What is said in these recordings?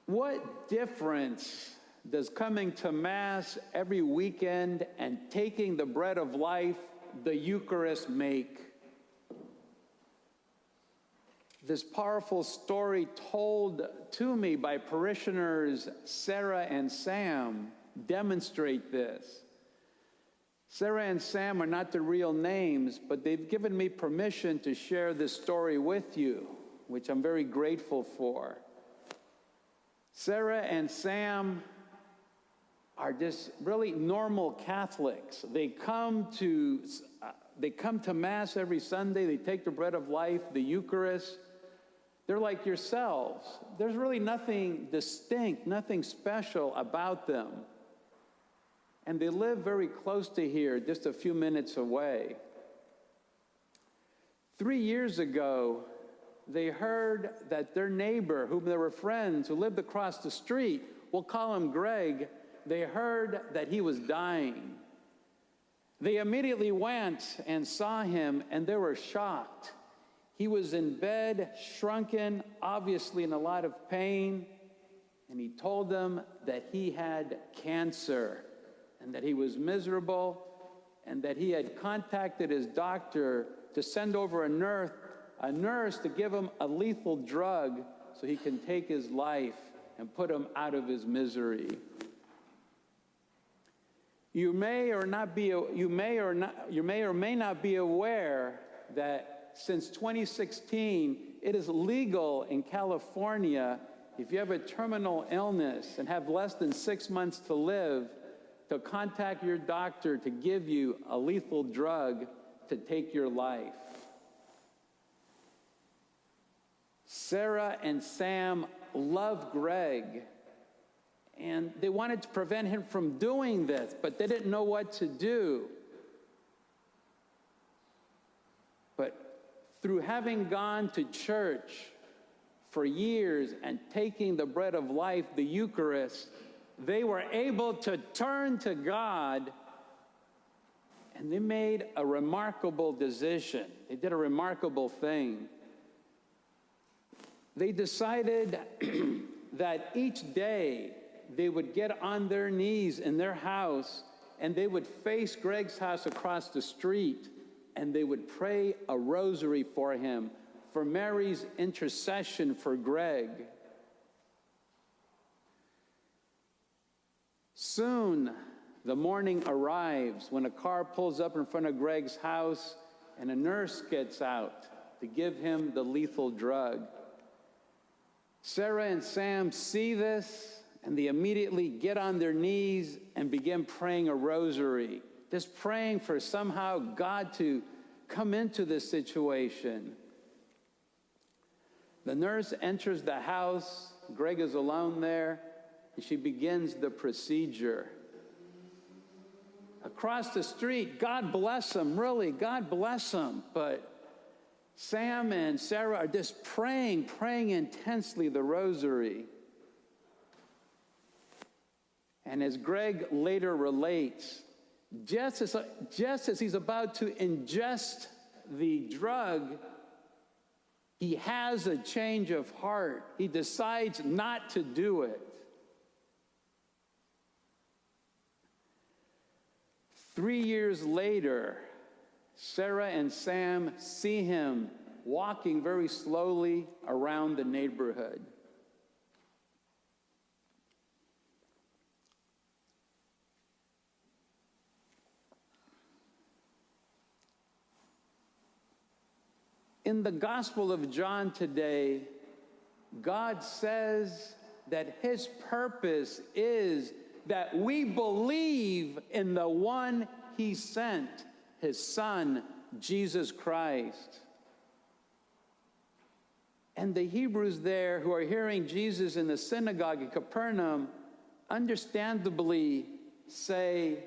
What difference does coming to Mass every weekend and taking the bread of life, the Eucharist, make? This powerful story told to me by parishioners Sarah and Sam demonstrate this. Sarah and Sam are not the real names, but they've given me permission to share this story with you, which I'm very grateful for. Sarah and Sam are just really normal Catholics. They come to Mass every Sunday. They take the bread of life, the Eucharist. They're like yourselves. There's really nothing distinct, nothing special about them. And they live very close to here, just a few minutes away. 3 years ago, they heard that their neighbor, whom they were friends, who lived across the street, we'll call him Greg, they heard that he was dying. They immediately went and saw him, and they were shocked. He was in bed, shrunken, obviously in a lot of pain, and he told them that he had cancer and that he was miserable and that he had contacted his doctor to send over a nurse to give him a lethal drug so he can take his life and put him out of his misery. You may or may not be aware that since 2016, it is legal in California, if you have a terminal illness and have less than 6 months to live, to contact your doctor to give you a lethal drug to take your life. Sarah and Sam loved Greg, and they wanted to prevent him from doing this, but they didn't know what to do. But through having gone to church for years and taking the bread of life, the Eucharist, they were able to turn to God, and they made a remarkable decision. They did a remarkable thing. They decided that each day they would get on their knees in their house, and they would face Greg's house across the street, and they would pray a rosary for him, for Mary's intercession for Greg. Soon, the morning arrives when a car pulls up in front of Greg's house and a nurse gets out to give him the lethal drug. Sarah and Sam see this, and they immediately get on their knees and begin praying a rosary, just praying for somehow God to come into this situation. The nurse enters the house. Greg is alone there, and she begins the procedure. Across the street, God bless them, really, God bless them. But Sam and Sarah are just praying intensely the rosary. And as Greg later relates, just as he's about to ingest the drug, he has a change of heart. He decides not to do it. 3 years later, Sarah and Sam see him walking very slowly around the neighborhood. In the Gospel of John today, God says that his purpose is that we believe in the one he sent, his Son, Jesus Christ. And the Hebrews there who are hearing Jesus in the synagogue in Capernaum understandably say,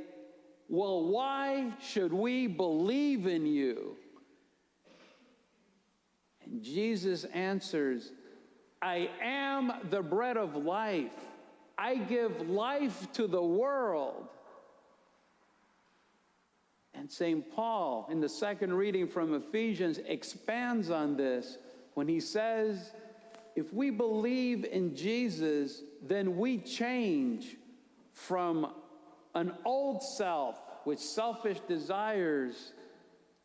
well, why should we believe in you? And Jesus answers, I am the bread of life. I give life to the world. And St. Paul, in the second reading from Ephesians, expands on this when he says, if we believe in Jesus, then we change from an old self with selfish desires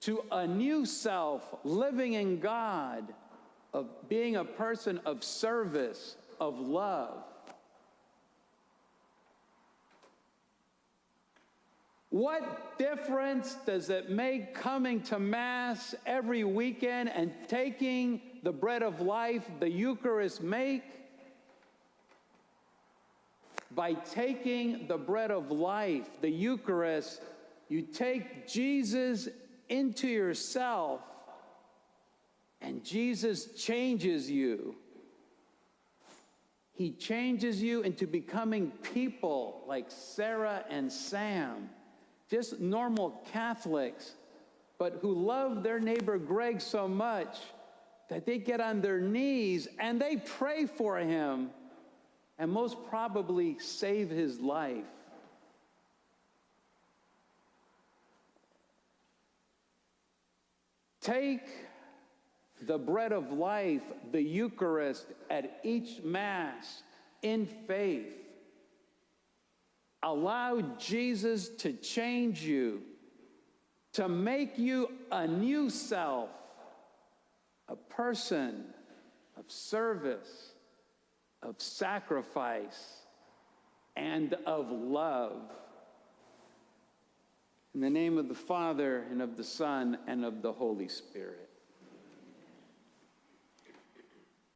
to a new self living in God, of being a person of service, of love. What difference does it make coming to Mass every weekend and taking the bread of life, the Eucharist, make? By taking the bread of life, the Eucharist, you take Jesus into yourself, and Jesus changes you. He changes you into becoming people like Sarah and Sam, just normal Catholics, but who love their neighbor Greg so much that they get on their knees and they pray for him and most probably save his life. Take the bread of life, the Eucharist, at each Mass in faith. Allow Jesus to change you, to make you a new self, a person of service, of sacrifice, and of love. In the name of the Father, and of the Son, and of the Holy Spirit.